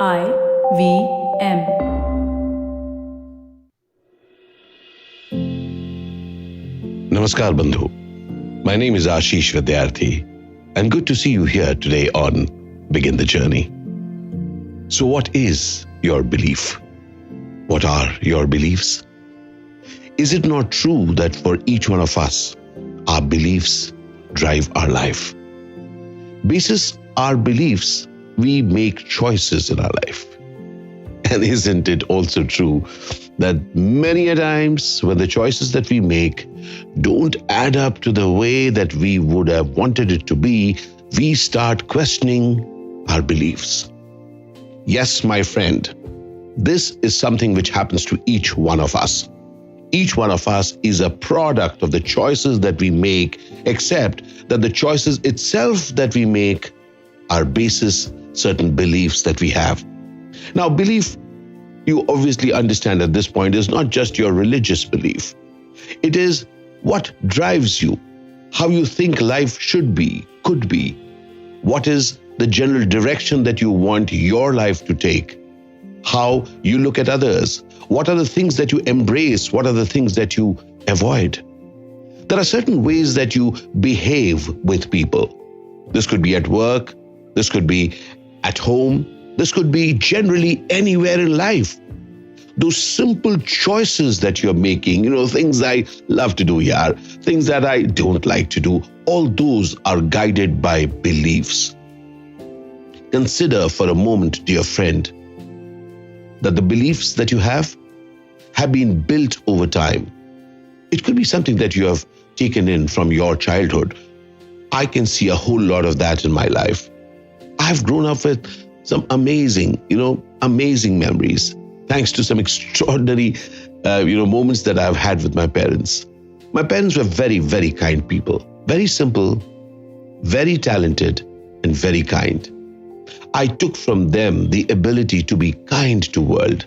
IVM. Namaskar Bandhu. My name is Ashish Vidyarthi and good to see you here today on Begin the Journey. So what is your belief? What are your beliefs? Is it not true that for each one of us, our beliefs drive our life? Basis our beliefs, we make choices in our life. And isn't it also true that many a times when the choices that we make don't add up to the way that we would have wanted it to be, we start questioning our beliefs. Yes, my friend, this is something which happens to each one of us. Each one of us is a product of the choices that we make, except that the choices itself that we make are basis certain beliefs that we have. Now, belief, you obviously understand at this point, is not just your religious belief. It is what drives you, how you think life should be, could be. What is the general direction that you want your life to take? How you look at others. What are the things that you embrace? What are the things that you avoid? There are certain ways that you behave with people. This could be at work. This could be at home. This could be generally anywhere in life. Those simple choices that you're making, things I love to do here, things that I don't like to do, all those are guided by beliefs. Consider for a moment, dear friend, that the beliefs that you have been built over time. It could be something that you have taken in from your childhood. I can see a whole lot of that in my life. I've grown up with some amazing memories, thanks to some extraordinary, moments that I've had with my parents. My parents were very, very kind people, very simple, very talented, and very kind. I took from them the ability to be kind to the world,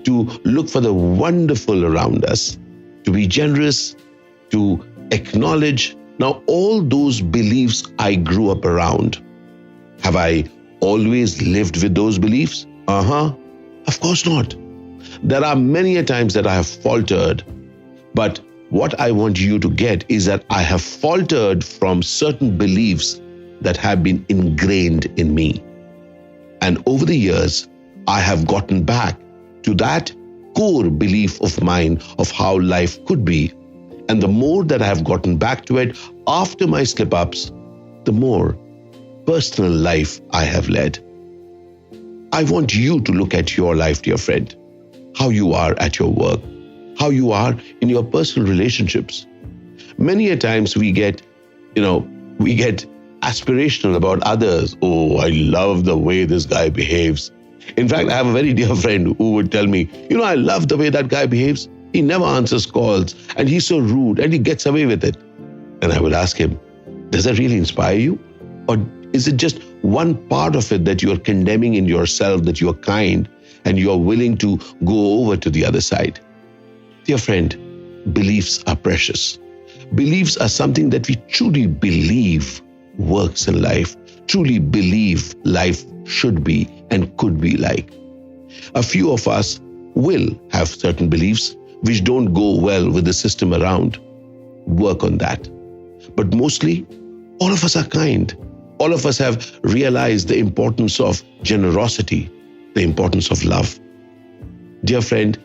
to look for the wonderful around us, to be generous, to acknowledge. Now, all those beliefs I grew up around. Have I always lived with those beliefs? Of course not. There are many a times that I have faltered, but what I want you to get is that I have faltered from certain beliefs that have been ingrained in me. And over the years, I have gotten back to that core belief of mine of how life could be. And the more that I have gotten back to it after my slip-ups, the more personal life I have led. I want you to look at your life, dear friend, how you are at your work, how you are in your personal relationships. Many a times we get aspirational about others. Oh, I love the way this guy behaves. In fact, I have a very dear friend who would tell me, I love the way that guy behaves. He never answers calls and he's so rude and he gets away with it. And I would ask him, does that really inspire you? Or is it just one part of it that you are condemning in yourself, that you are kind and you are willing to go over to the other side? Dear friend, beliefs are precious. Beliefs are something that we truly believe works in life, truly believe life should be and could be like. A few of us will have certain beliefs which don't go well with the system around. Work on that. But mostly, all of us are kind. All of us have realized the importance of generosity, the importance of love. Dear friend,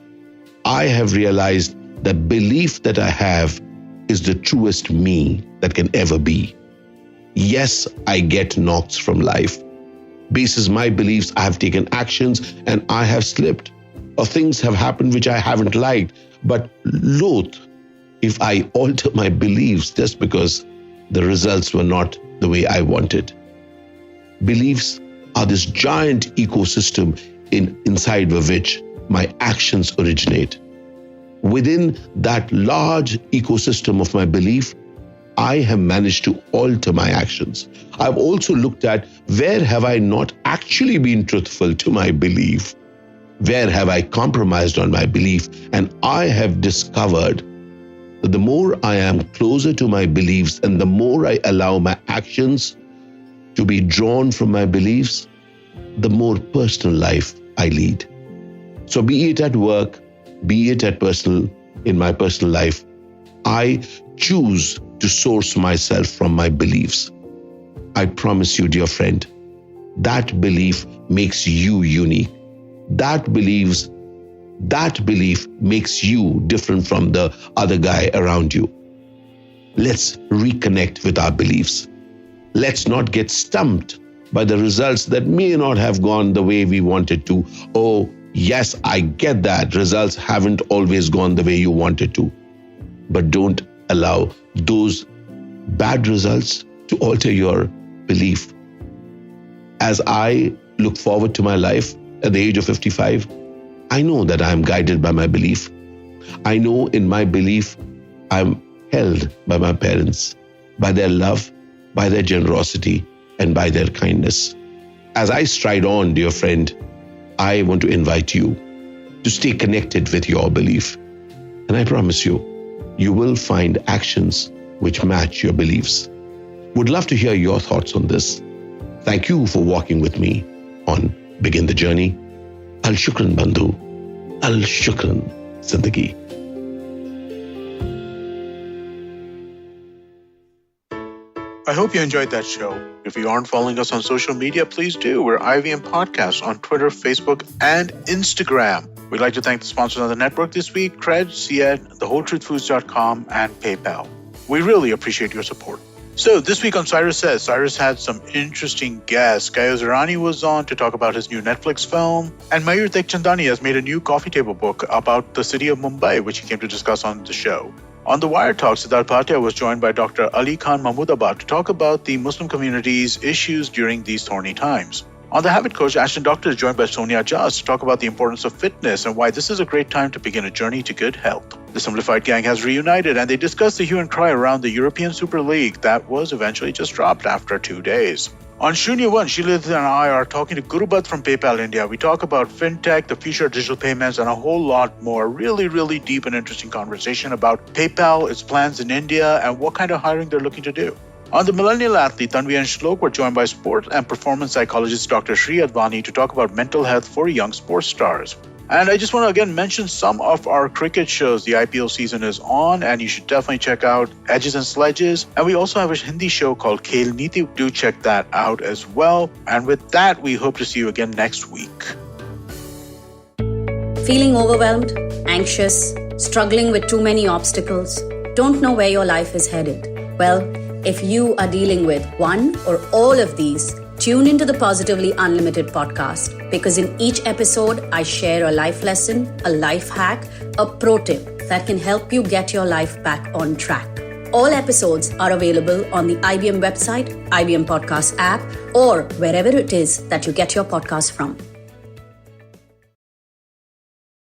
I have realized that belief that I have is the truest me that can ever be. Yes, I get knocks from life. Basis my beliefs, I have taken actions and I have slipped. Or things have happened which I haven't liked. But loath if I alter my beliefs just because the results were not the way I wanted. Beliefs are this giant ecosystem inside of which my actions originate. Within that large ecosystem of my belief, I have managed to alter my actions. I've also looked at where have I not actually been truthful to my belief? Where have I compromised on my belief? And I have discovered that the more I am closer to my beliefs and the more I allow my actions to be drawn from my beliefs, the more personal life I lead. So be it at work, be it in my personal life, I choose to source myself from my beliefs. I promise you, dear friend, that belief makes you unique. That belief makes you different from the other guy around you. Let's reconnect with our beliefs. Let's not get stumped by the results that may not have gone the way we wanted to. Oh, yes, I get that. Results haven't always gone the way you wanted to. But don't allow those bad results to alter your belief. As I look forward to my life at the age of 55, I know that I am guided by my belief. I know in my belief I'm held by my parents, by their love, by their generosity, and by their kindness. As I stride on, dear friend, I want to invite you to stay connected with your belief. And I promise you, you will find actions which match your beliefs. Would love to hear your thoughts on this. Thank you for walking with me on Begin the Journey. Al Shukran Bandhu. Al Shukran Zindagi. I hope you enjoyed that show. If you aren't following us on social media, please do. We're IVM Podcasts on Twitter, Facebook, and Instagram. We'd like to thank the sponsors on the network this week, Cred, Cied, TheWholeTruthFoods.com, and PayPal. We really appreciate your support. So this week on Cyrus Says, Cyrus had some interesting guests. Kayus Irani was on to talk about his new Netflix film, and Mayur Tekchandani has made a new coffee table book about the city of Mumbai, which he came to discuss on the show. On the Wire Talk, Siddharth Bhatia was joined by Dr. Ali Khan Mahmoodabad to talk about the Muslim community's issues during these thorny times. On The Habit Coach, Ashton Doctor is joined by Sonia Jas to talk about the importance of fitness and why this is a great time to begin a journey to good health. The Simplified Gang has reunited and they discuss the hue and cry around the European Super League that was eventually just dropped after 2 days. On Shunya One, Shilith and I are talking to Gurubhat from PayPal India. We talk about fintech, the future of digital payments, and a whole lot more. Really deep and interesting conversation about PayPal, its plans in India, and what kind of hiring they're looking to do. On The Millennial Athlete, Tanvi and Shlok were joined by sport and performance psychologist Dr. Shri Advani to talk about mental health for young sports stars. And I just want to again mention some of our cricket shows. The IPL season is on and you should definitely check out Edges and Sledges. And we also have a Hindi show called Khel Niti. Do check that out as well. And with that, we hope to see you again next week. Feeling overwhelmed, anxious, struggling with too many obstacles, don't know where your life is headed? Well, if you are dealing with one or all of these, tune into the Positively Unlimited podcast, because in each episode, I share a life lesson, a life hack, a pro tip that can help you get your life back on track. All episodes are available on the IBM website, IBM Podcast app, or wherever it is that you get your podcast from.